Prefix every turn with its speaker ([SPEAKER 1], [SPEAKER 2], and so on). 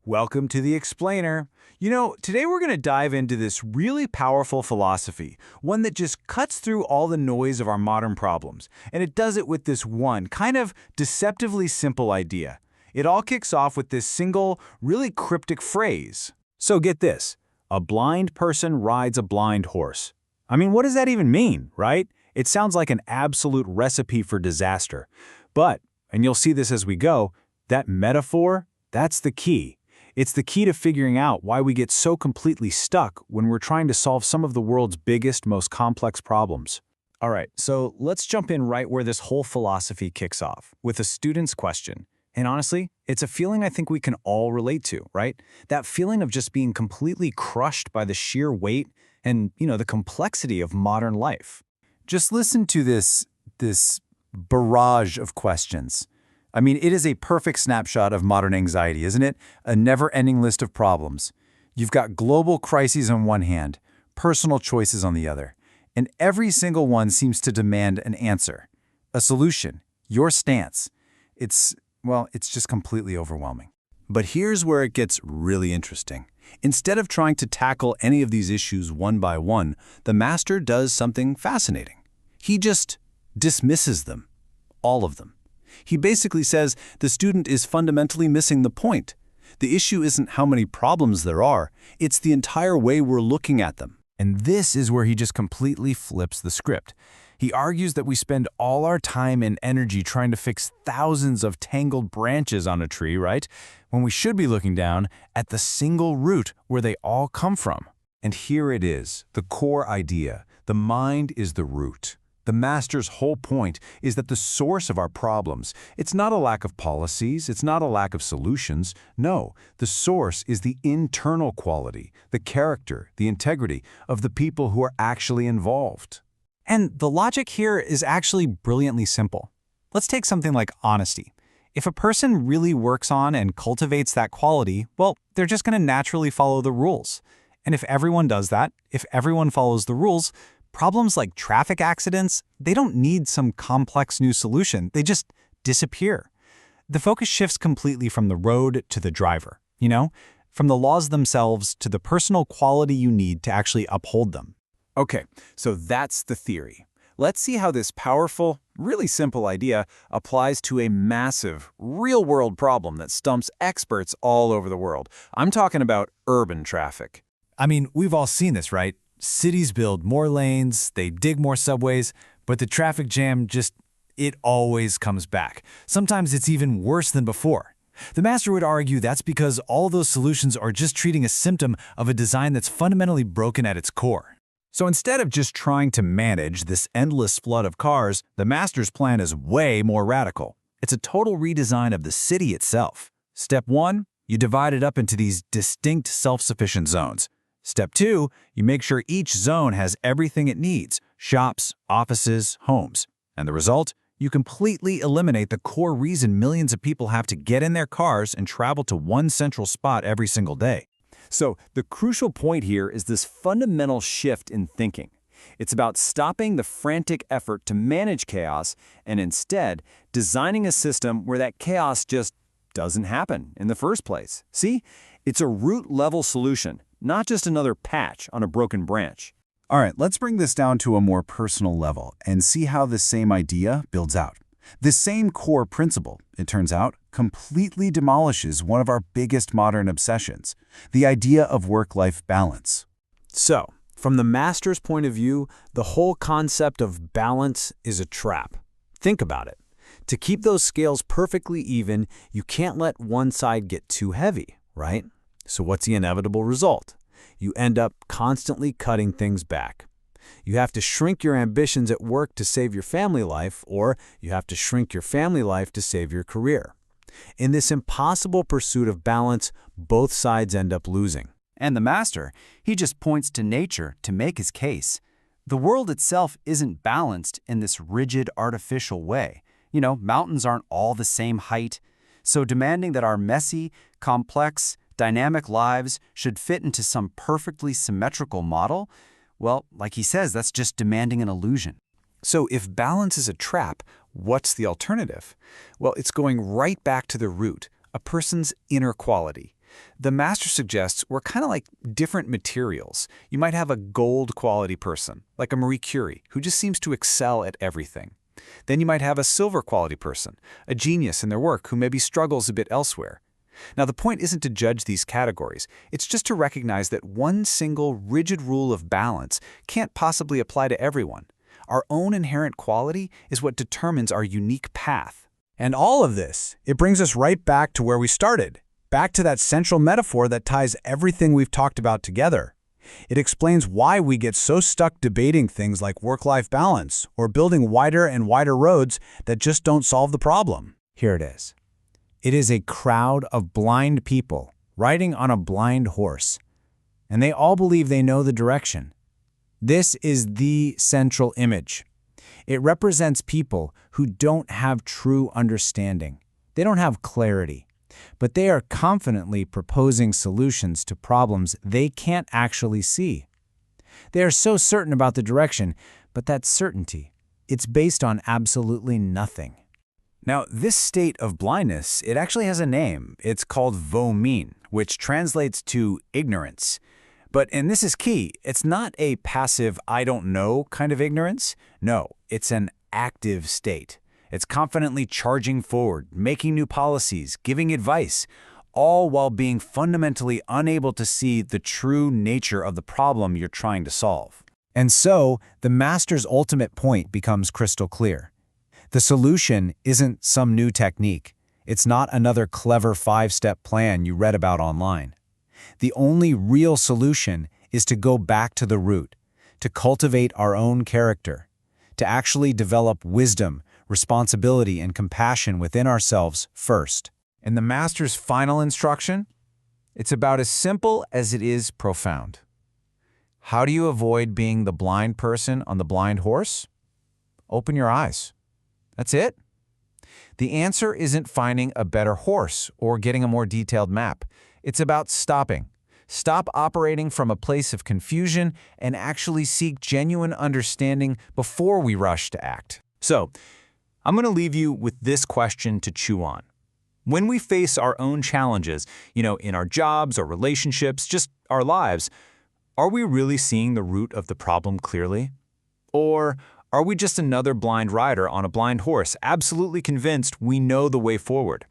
[SPEAKER 1] Welcome to the Explainer. Today we're going to dive into this really powerful philosophy, one that just cuts through all the noise of our modern problems, and it does it with this one kind of deceptively simple idea. It all kicks off with this single, really cryptic phrase. So get this, a blind person rides a blind horse. I mean, what does that even mean, right? It sounds like an absolute recipe for disaster. But, and you'll see this as we go, that metaphor, that's the key. It's the key to figuring out why we get so completely stuck when we're trying to solve some of the world's biggest, most complex problems. All right, so let's jump in right where this whole philosophy kicks off, with a student's question. And honestly, it's a feeling I think we can all relate to, right? That feeling of just being completely crushed by the sheer weight and, the complexity of modern life. Just listen to this barrage of questions. I mean, it is a perfect snapshot of modern anxiety, isn't it? A never-ending list of problems. You've got global crises on one hand, personal choices on the other, and every single one seems to demand an answer, a solution, your stance. It's just completely overwhelming. But here's where it gets really interesting. Instead of trying to tackle any of these issues one by one, the master does something fascinating. He just dismisses them, all of them. He basically says the student is fundamentally missing the point. The issue isn't how many problems there are, it's the entire way we're looking at them. And this is where he just completely flips the script. He argues that we spend all our time and energy trying to fix thousands of tangled branches on a tree, right? When we should be looking down at the single root where they all come from. And here it is, the core idea. The mind is the root. The master's whole point is that the source of our problems, it's not a lack of policies, it's not a lack of solutions. No, the source is the internal quality, the character, the integrity of the people who are actually involved.
[SPEAKER 2] And the logic here is actually brilliantly simple. Let's take something like honesty. If a person really works on and cultivates that quality, well, they're just going to naturally follow the rules. And if everyone does that, if everyone follows the rules, problems like traffic accidents, they don't need some complex new solution. They just disappear. The focus shifts completely from the road to the driver, from the laws themselves to the personal quality you need to actually uphold them.
[SPEAKER 1] Okay, so that's the theory. Let's see how this powerful, really simple idea applies to a massive, real-world problem that stumps experts all over the world. I'm talking about urban traffic.
[SPEAKER 2] I mean, we've all seen this, right? Cities build more lanes, they dig more subways, but the traffic jam it always comes back. Sometimes it's even worse than before. The master would argue that's because all those solutions are just treating a symptom of a design that's fundamentally broken at its core. So instead of just trying to manage this endless flood of cars, the master's plan is way more radical. It's a total redesign of the city itself. Step 1, you divide it up into these distinct self-sufficient zones. Step 2, you make sure each zone has everything it needs, shops, offices, homes. And the result? You completely eliminate the core reason millions of people have to get in their cars and travel to one central spot every single day.
[SPEAKER 1] So the crucial point here is this fundamental shift in thinking. It's about stopping the frantic effort to manage chaos and instead designing a system where that chaos just doesn't happen in the first place. See? It's a root-level solution, not just another patch on a broken branch.
[SPEAKER 3] All right, let's bring this down to a more personal level and see how this same idea builds out. This same core principle, it turns out, completely demolishes one of our biggest modern obsessions, the idea of work-life balance.
[SPEAKER 1] So, from the master's point of view, the whole concept of balance is a trap. Think about it. To keep those scales perfectly even, you can't let one side get too heavy, right? So what's the inevitable result? You end up constantly cutting things back. You have to shrink your ambitions at work to save your family life, or you have to shrink your family life to save your career. In this impossible pursuit of balance, both sides end up losing.
[SPEAKER 4] And the master, he just points to nature to make his case. The world itself isn't balanced in this rigid, artificial way. Mountains aren't all the same height. So demanding that our messy, complex, dynamic lives should fit into some perfectly symmetrical model, well, like he says, that's just demanding an illusion.
[SPEAKER 2] So if balance is a trap, what's the alternative? Well, it's going right back to the root, a person's inner quality.
[SPEAKER 1] The master suggests we're kind of like different materials. You might have a gold quality person, like a Marie Curie, who just seems to excel at everything. Then you might have a silver quality person, a genius in their work who maybe struggles a bit elsewhere. Now, the point isn't to judge these categories. It's just to recognize that one single rigid rule of balance can't possibly apply to everyone. Our own inherent quality is what determines our unique path.
[SPEAKER 3] And all of this, it brings us right back to where we started, back to that central metaphor that ties everything we've talked about together. It explains why we get so stuck debating things like work-life balance or building wider and wider roads that just don't solve the problem.
[SPEAKER 2] Here it is. It is a crowd of blind people riding on a blind horse, and they all believe they know the direction. This is the central image. It represents people who don't have true understanding. They don't have clarity, but they are confidently proposing solutions to problems they can't actually see. They are so certain about the direction, but that certainty, it's based on absolutely nothing.
[SPEAKER 1] Now, this state of blindness, it actually has a name. It's called vô-minh, which translates to ignorance. And this is key, it's not a passive I don't know kind of ignorance. No, it's an active state. It's confidently charging forward, making new policies, giving advice, all while being fundamentally unable to see the true nature of the problem you're trying to solve.
[SPEAKER 2] And so, the master's ultimate point becomes crystal clear. The solution isn't some new technique. It's not another clever 5-step plan you read about online. The only real solution is to go back to the root, to cultivate our own character, to actually develop wisdom, responsibility, and compassion within ourselves first.
[SPEAKER 1] And the master's final instruction? It's about as simple as it is profound. How do you avoid being the blind person on the blind horse? Open your eyes. That's it. The answer isn't finding a better horse or getting a more detailed map. It's about stopping. Stop operating from a place of confusion and actually seek genuine understanding before we rush to act. So, I'm going to leave you with this question to chew on. When we face our own challenges, in our jobs or relationships, just our lives, are we really seeing the root of the problem clearly? Or are we just another blind rider on a blind horse, absolutely convinced we know the way forward?